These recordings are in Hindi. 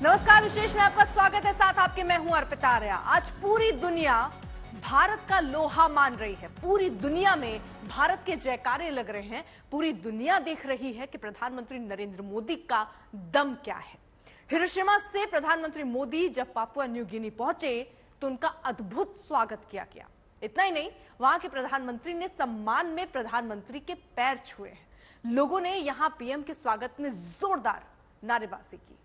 नमस्कार, विशेष में आपका स्वागत है। साथ आपके मैं हूं अर्पिता आर्या। आज पूरी दुनिया भारत का लोहा मान रही है। पूरी दुनिया में भारत के जयकारे लग रहे हैं। पूरी दुनिया देख रही है कि प्रधानमंत्री नरेंद्र मोदी का दम क्या है। हिरोशिमा से प्रधानमंत्री मोदी जब पापुआ न्यू गिनी पहुंचे तो उनका अद्भुत स्वागत किया गया। इतना ही नहीं, वहां के प्रधानमंत्री ने सम्मान में प्रधानमंत्री के पैर छुए हैं। लोगों ने यहां पीएम के स्वागत में जोरदार नारेबाजी की।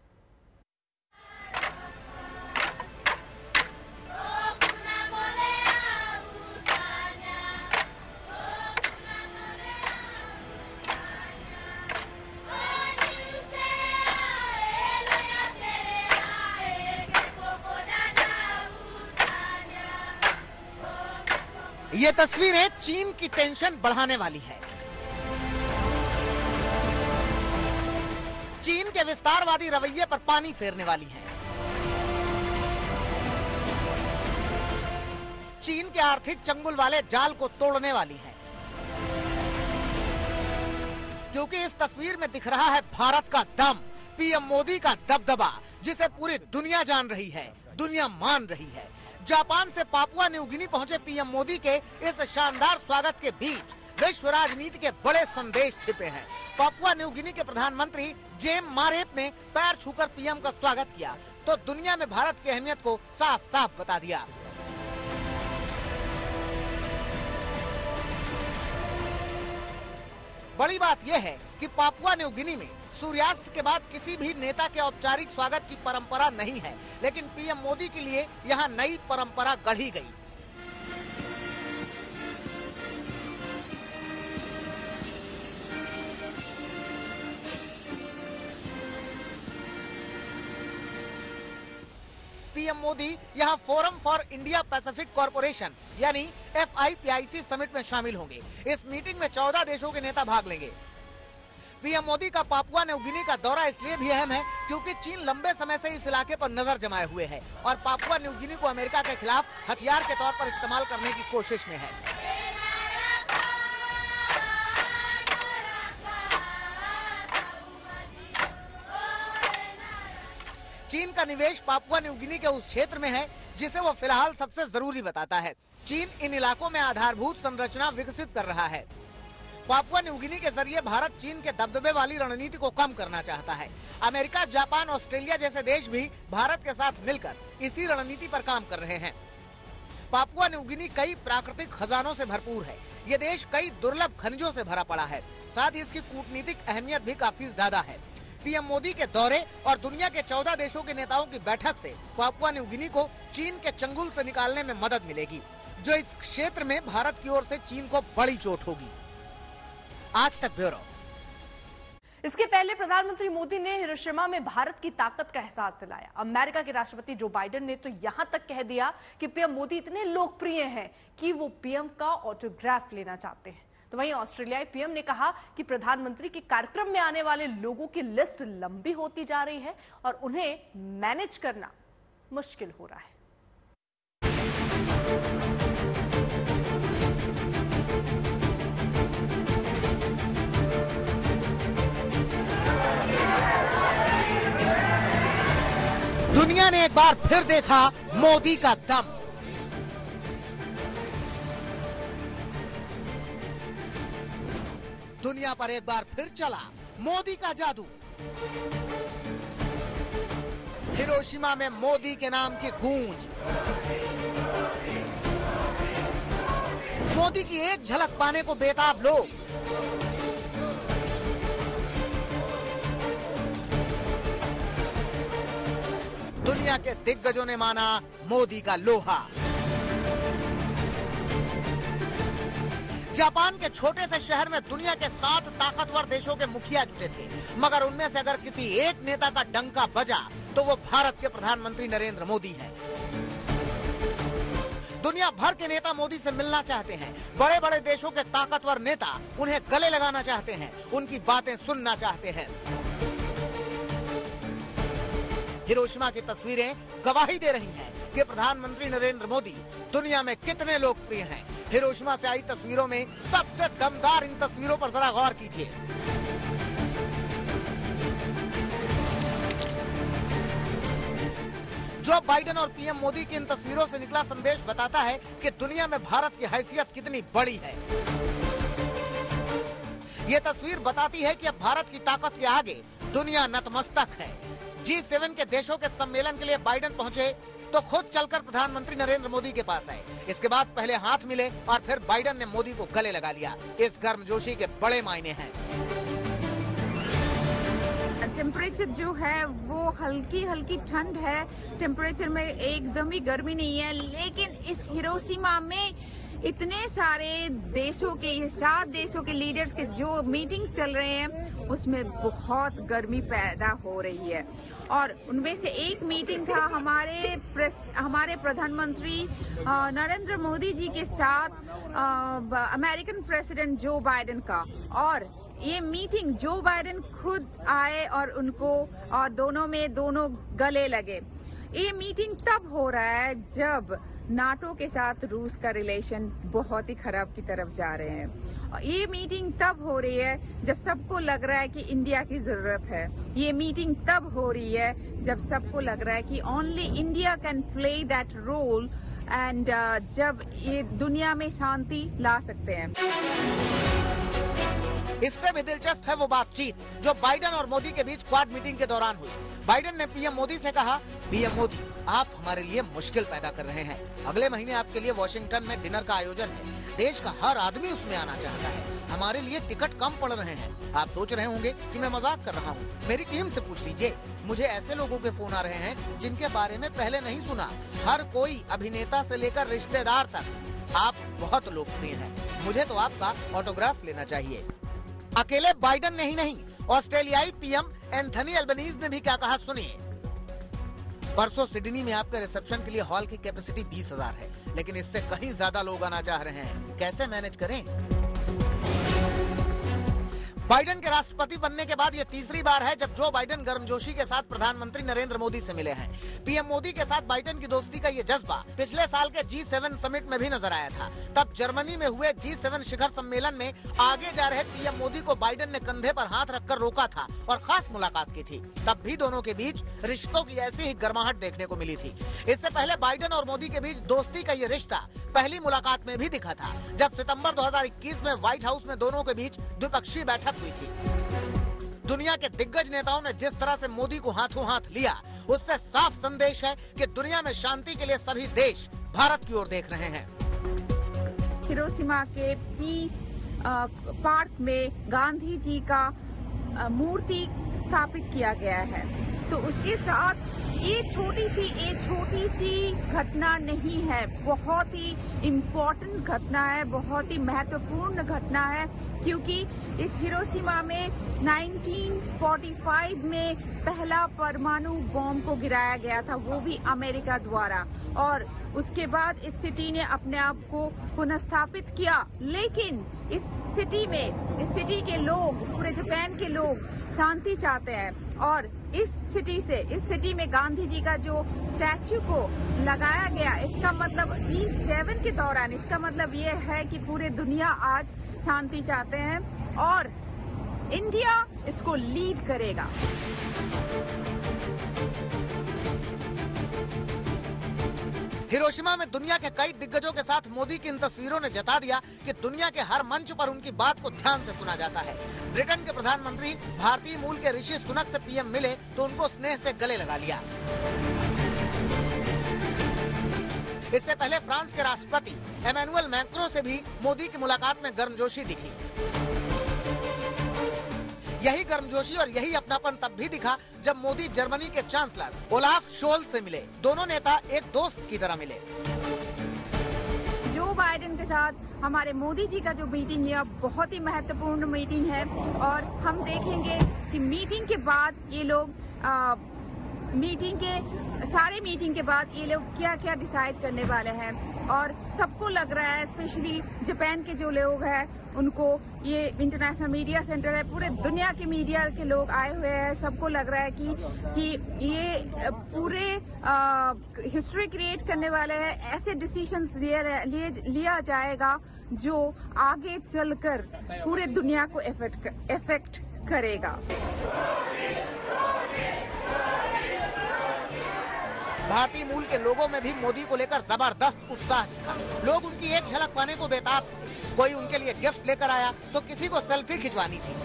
ये तस्वीरें चीन की टेंशन बढ़ाने वाली है। चीन के विस्तारवादी रवैये पर पानी फेरने वाली है। चीन के आर्थिक चंगुल वाले जाल को तोड़ने वाली है। क्योंकि इस तस्वीर में दिख रहा है भारत का दम, पीएम मोदी का दबदबा, जिसे पूरी दुनिया जान रही है, दुनिया मान रही है। जापान से पापुआ न्यू गिनी पहुंचे पीएम मोदी के इस शानदार स्वागत के बीच विश्व राजनीति के बड़े संदेश छिपे हैं। पापुआ न्यू गिनी के प्रधानमंत्री जेम मारेप ने पैर छूकर पीएम का स्वागत किया तो दुनिया में भारत की अहमियत को साफ साफ बता दिया। बड़ी बात यह है कि पापुआ न्यू गिनी में सूर्यास्त के बाद किसी भी नेता के औपचारिक स्वागत की परंपरा नहीं है, लेकिन पीएम मोदी के लिए यहां नई परंपरा गढ़ी गई। पीएम मोदी यहां forum for India Pacific corporation यानी FIPIC समिट में शामिल होंगे। इस मीटिंग में 14 देशों के नेता भाग लेंगे। पीएम मोदी का पापुआ न्यू गिनी का दौरा इसलिए भी अहम है क्योंकि चीन लंबे समय से इस इलाके पर नजर जमाए हुए है और पापुआ न्यू गिनी को अमेरिका के खिलाफ हथियार के तौर पर इस्तेमाल करने की कोशिश में है। चीन का निवेश पापुआ न्यू गिनी के उस क्षेत्र में है जिसे वो फिलहाल सबसे जरूरी बताता है। चीन इन इलाकों में आधारभूत संरचना विकसित कर रहा है। पापुआ न्यू गिनी के जरिए भारत चीन के दबदबे वाली रणनीति को कम करना चाहता है। अमेरिका, जापान, ऑस्ट्रेलिया जैसे देश भी भारत के साथ मिलकर इसी रणनीति पर काम कर रहे हैं। पापुआ न्यू गिनी कई प्राकृतिक खजानों से भरपूर है। ये देश कई दुर्लभ खनिजों से भरा पड़ा है। साथ ही इसकी कूटनीतिक अहमियत भी काफी ज्यादा है। पीएम मोदी के दौरे और दुनिया के 14 देशों के नेताओं की बैठक से पापुआ न्यू गिनी को चीन के चंगुल से निकालने में मदद मिलेगी, जो इस क्षेत्र में भारत की ओर से चीन को बड़ी चोट होगी। आज तक ब्यूरो। इसके पहले प्रधानमंत्री मोदी ने हिरोशिमा में भारत की ताकत का एहसास दिलाया। अमेरिका के राष्ट्रपति जो बाइडेन ने तो यहां तक कह दिया कि पीएम मोदी इतने लोकप्रिय हैं कि वो पीएम का ऑटोग्राफ लेना चाहते हैं। तो वहीं ऑस्ट्रेलियाई पीएम ने कहा कि प्रधानमंत्री के कार्यक्रम में आने वाले लोगों की लिस्ट लंबी होती जा रही है और उन्हें मैनेज करना मुश्किल हो रहा है। दुनिया ने एक बार फिर देखा मोदी का दम। दुनिया पर एक बार फिर चला मोदी का जादू। हिरोशिमा में मोदी के नाम की गूंज। मोदी की एक झलक पाने को बेताब लोग। दुनिया के दिग्गजों ने माना मोदी का लोहा। जापान के छोटे से शहर में दुनिया के 7 ताकतवर देशों के मुखिया जुटे थे, मगर उनमें से अगर किसी एक नेता का डंका बजा तो वो भारत के प्रधानमंत्री नरेंद्र मोदी हैं। दुनिया भर के नेता मोदी से मिलना चाहते हैं। बड़े बड़े देशों के ताकतवर नेता उन्हें गले लगाना चाहते हैं, उनकी बातें सुनना चाहते हैं। हिरोशिमा की तस्वीरें गवाही दे रही हैं कि प्रधानमंत्री नरेंद्र मोदी दुनिया में कितने लोकप्रिय हैं। हिरोशिमा से आई तस्वीरों में सबसे दमदार इन तस्वीरों पर जरा गौर कीजिए। जो बाइडेन और पीएम मोदी की इन तस्वीरों से निकला संदेश बताता है कि दुनिया में भारत की हैसियत कितनी बड़ी है। ये तस्वीर बताती है कि अब भारत की ताकत के आगे दुनिया नतमस्तक है। G7 के देशों के सम्मेलन के लिए बाइडेन पहुंचे तो खुद चलकर प्रधानमंत्री नरेंद्र मोदी के पास आए। इसके बाद पहले हाथ मिले और फिर बाइडेन ने मोदी को गले लगा लिया। इस गर्मजोशी के बड़े मायने हैं। टेम्परेचर जो है वो हल्की हल्की ठंड है, टेम्परेचर में एकदम ही गर्मी नहीं है, लेकिन इस हिरोशिमा में इतने सारे देशों के 7 देशों के लीडर्स के जो मीटिंग्स चल रहे हैं उसमें बहुत गर्मी पैदा हो रही है। और उनमें से एक मीटिंग था हमारे प्रधानमंत्री नरेंद्र मोदी जी के साथ अमेरिकन प्रेसिडेंट जो बाइडेन का। और ये मीटिंग जो बाइडेन खुद आए और उनको और दोनों गले लगे। ये मीटिंग तब हो रहा है जब नाटो के साथ रूस का रिलेशन बहुत ही खराब की तरफ जा रहे हैं। ये मीटिंग तब हो रही है जब सबको लग रहा है कि इंडिया की जरूरत है। ये मीटिंग तब हो रही है जब सबको लग रहा है कि only India can play that role and जब ये दुनिया में शांति ला सकते हैं। इससे भी दिलचस्प है वो बातचीत जो बाइडेन और मोदी के बीच क्वाड मीटिंग के दौरान हुई। बाइडेन ने पीएम मोदी से कहा, पीएम मोदी आप हमारे लिए मुश्किल पैदा कर रहे हैं। अगले महीने आपके लिए वॉशिंगटन में डिनर का आयोजन है। देश का हर आदमी उसमें आना चाहता है। हमारे लिए टिकट कम पड़ रहे हैं। आप सोच रहे होंगे कि मैं मजाक कर रहा हूँ। मेरी टीम से पूछ लीजिए। मुझे ऐसे लोगों के फोन आ रहे हैं जिनके बारे में पहले नहीं सुना। हर कोई, अभिनेता से लेकर रिश्तेदार तक। आप बहुत लोकप्रिय हैं। मुझे तो आपका ऑटोग्राफ लेना चाहिए। अकेले बाइडेन ने ही नहीं, ऑस्ट्रेलियाई पीएम एंथनी अल्बनीज ने भी क्या कहा सुनिए। परसों सिडनी में आपके रिसेप्शन के लिए हॉल की कैपेसिटी 20,000 है, लेकिन इससे कहीं ज्यादा लोग आना चाह रहे हैं। कैसे मैनेज करें? बाइडेन के राष्ट्रपति बनने के बाद ये तीसरी बार है जब जो बाइडेन गर्मजोशी के साथ प्रधानमंत्री नरेंद्र मोदी से मिले हैं। पीएम मोदी के साथ बाइडेन की दोस्ती का ये जज्बा पिछले साल के G7 समिट में भी नजर आया था। तब जर्मनी में हुए G7 शिखर सम्मेलन में आगे जा रहे पीएम मोदी को बाइडेन ने कंधे पर हाथ रखकर रोका था और खास मुलाकात की थी। तब भी दोनों के बीच रिश्तों की ऐसी ही गर्माहट देखने को मिली थी। इससे पहले बाइडेन और मोदी के बीच दोस्ती का ये रिश्ता पहली मुलाकात में भी दिखा था, जब सितंबर 2021 में व्हाइट हाउस में दोनों के बीच द्विपक्षीय बैठक हुई थी। दुनिया के दिग्गज नेताओं ने जिस तरह से मोदी को हाथों हाथ लिया, उससे साफ संदेश है कि दुनिया में शांति के लिए सभी देश भारत की ओर देख रहे हैं। हिरोशिमा के पीस पार्क में गांधी जी का मूर्ति स्थापित किया गया है। तो उसके साथ ये छोटी सी घटना नहीं है, बहुत ही इम्पोर्टेंट घटना है, बहुत ही महत्वपूर्ण घटना है, क्योंकि इस हिरोशिमा में 1945 में पहला परमाणु बॉम्ब को गिराया गया था, वो भी अमेरिका द्वारा। और उसके बाद इस सिटी ने अपने आप को पुनर्स्थापित किया। लेकिन इस सिटी के लोग, पूरे जापान के लोग शांति चाहते हैं। और इस सिटी में गांधी जी का जो स्टैच्यू को लगाया गया, इसका मतलब G7 के दौरान, इसका मतलब ये है कि पूरे दुनिया आज शांति चाहते हैं और इंडिया इसको लीड करेगा। हिरोशिमा में दुनिया के कई दिग्गजों के साथ मोदी की इन तस्वीरों ने जता दिया कि दुनिया के हर मंच पर उनकी बात को ध्यान से सुना जाता है। ब्रिटेन के प्रधानमंत्री भारतीय मूल के ऋषि सुनक से पीएम मिले तो उनको स्नेह से गले लगा लिया। इससे पहले फ्रांस के राष्ट्रपति एमेनुअल मैक्रों से भी मोदी की मुलाकात में गर्मजोशी दिखी। यही गर्मजोशी और यही अपनापन तब भी दिखा जब मोदी जर्मनी के चांसलर ओलाफ शोल्ज से मिले। दोनों नेता एक दोस्त की तरह मिले। जो बाइडेन के साथ हमारे मोदी जी का जो मीटिंग है बहुत ही महत्वपूर्ण मीटिंग है और हम देखेंगे कि मीटिंग के बाद ये लोग मीटिंग के बाद ये लोग क्या क्या डिसाइड करने वाले हैं। और सबको लग रहा है, स्पेशली जापान के जो लोग हैं, उनको ये इंटरनेशनल मीडिया सेंटर है, पूरे दुनिया के मीडिया के लोग आए हुए हैं, सबको लग रहा है कि ये पूरे हिस्ट्री क्रिएट करने वाले हैं। ऐसे डिसीजंस लिया जाएगा जो आगे चलकर पूरे दुनिया को इफेक्ट करेगा। भारतीय मूल के लोगों में भी मोदी को लेकर जबरदस्त उत्साह दिखा। लोग उनकी एक झलक पाने को बेताब थे। कोई उनके लिए गिफ्ट लेकर आया तो किसी को सेल्फी खिंचवानी थी।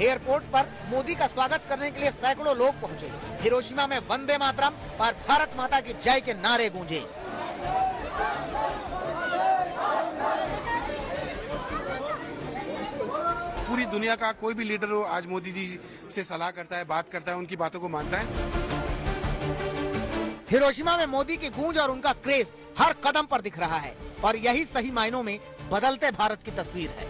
एयरपोर्ट पर मोदी का स्वागत करने के लिए सैकड़ों लोग पहुंचे। हिरोशिमा में वंदे मातरम और भारत माता की जय के नारे गूंजे। पूरी दुनिया का कोई भी लीडर हो, आज मोदी जी से सलाह करता है, बात करता है, उनकी बातों को मानता है। हिरोशिमा में मोदी की गूंज और उनका क्रेज हर कदम पर दिख रहा है और यही सही मायनों में बदलते भारत की तस्वीर है।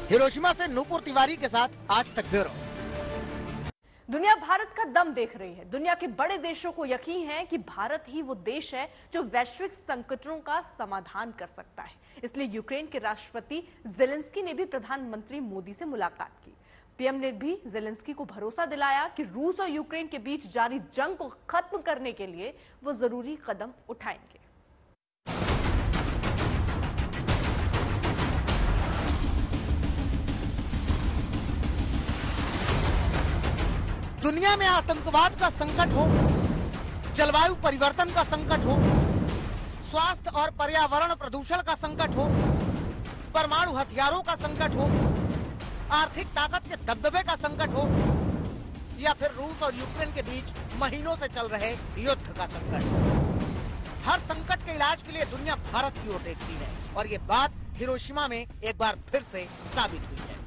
हिरोशिमा से नूपुर तिवारी के साथ आज तक ब्यूरो। दुनिया भारत का दम देख रही है। दुनिया के बड़े देशों को यकीन है कि भारत ही वो देश है जो वैश्विक संकटों का समाधान कर सकता है। इसलिए यूक्रेन के राष्ट्रपति जेलेंस्की ने भी प्रधानमंत्री मोदी से मुलाकात की। पीएम ने भी जेलेंस्की को भरोसा दिलाया कि रूस और यूक्रेन के बीच जारी जंग को खत्म करने के लिए वो जरूरी कदम उठाएंगे। दुनिया में आतंकवाद का संकट हो, जलवायु परिवर्तन का संकट हो, स्वास्थ्य और पर्यावरण प्रदूषण का संकट हो, परमाणु हथियारों का संकट हो, आर्थिक ताकत के दबदबे का संकट हो या फिर रूस और यूक्रेन के बीच महीनों से चल रहे युद्ध का संकट हो, हर संकट के इलाज के लिए दुनिया भारत की ओर देखती है और ये बात हिरोशिमा में एक बार फिर से साबित हुई है।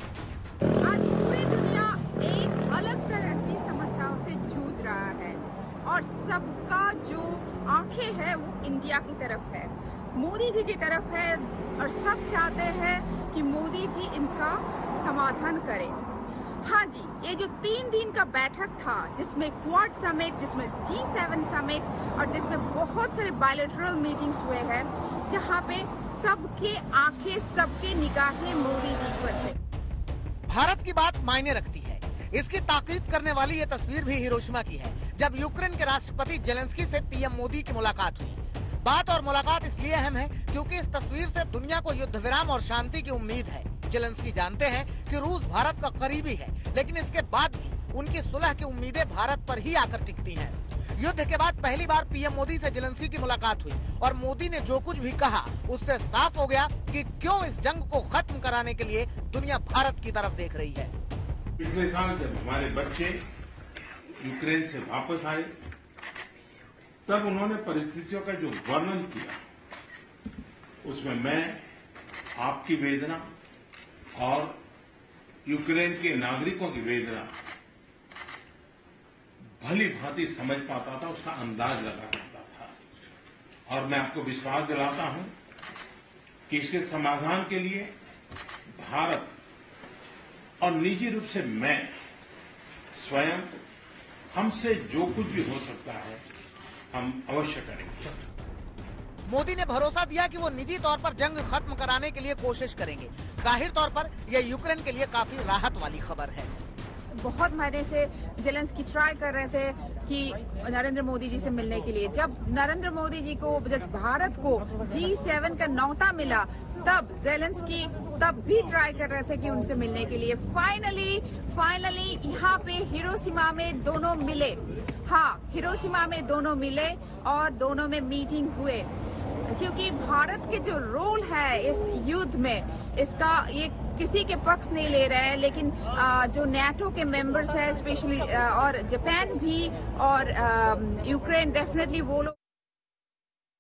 आज पूरी दुनिया एक अलग तरह की समस्याओं से जूझ रहा है और सबका जो आंखें है वो इंडिया की तरफ है, मोदी जी की तरफ है और सब चाहते हैं कि मोदी जी इनका समाधान करें। हाँ जी, ये जो 3 दिन का बैठक था जिसमें क्वाड समिट, जिसमें G7 समिट और जिसमें बहुत सारे बायलैटरल मीटिंग्स हुए हैं, जहाँ पे सबके आंखें, सबके निगाहें मोदी जी पर थे। भारत की बात मायने रखती है। इसकी ताकीद करने वाली ये तस्वीर भी हिरोशिमा की है, जब यूक्रेन के राष्ट्रपति जेलेंस्की से पीएम मोदी की मुलाकात हुई। बात और मुलाकात इसलिए अहम है क्योंकि इस तस्वीर से दुनिया को युद्ध विराम और शांति की उम्मीद है। जेलेंस्की जानते हैं कि रूस भारत का करीबी है, लेकिन इसके बाद भी उनकी सुलह की उम्मीदें भारत पर ही आकर टिकती हैं। युद्ध के बाद पहली बार पीएम मोदी से जेलेंस्की की मुलाकात हुई और मोदी ने जो कुछ भी कहा उससे साफ हो गया कि क्यों इस जंग को खत्म कराने के लिए दुनिया भारत की तरफ देख रही है। पिछले साल जब हमारे बच्चे यूक्रेन से वापस आए तब उन्होंने परिस्थितियों का जो वर्णन किया उसमें मैं आपकी वेदना और यूक्रेन के नागरिकों की वेदना भली भांति समझ पाता था, उसका अंदाज लगा पाता था और मैं आपको विश्वास दिलाता हूं कि इसके समाधान के लिए भारत और निजी रूप से मैं स्वयं, हमसे जो कुछ भी हो सकता है हम अवश्य करेंगे। मोदी ने भरोसा दिया कि वो निजी तौर पर जंग खत्म कराने के लिए कोशिश करेंगे। जाहिर तौर पर यह यूक्रेन के लिए काफी राहत वाली खबर है। बहुत महीने से जेलेंस्की ट्राई कर रहे थे कि नरेंद्र मोदी जी से मिलने के लिए। जब नरेंद्र मोदी जी को, जब भारत को G7 का न्योता मिला, तब जेलेंस्की तब भी ट्राई कर रहे थे कि उनसे मिलने के लिए। फाइनली यहाँ पे हिरोशिमा में दोनों मिले। हाँ, हिरोशिमा में दोनों मिले और दोनों में मीटिंग हुए, क्योंकि भारत के जो रोल है इस युद्ध में, इसका ये किसी के पक्ष नहीं ले रहे हैं, लेकिन जो नेटो के मेंबर्स हैं स्पेशली और जापान भी और यूक्रेन, डेफिनेटली वो लोग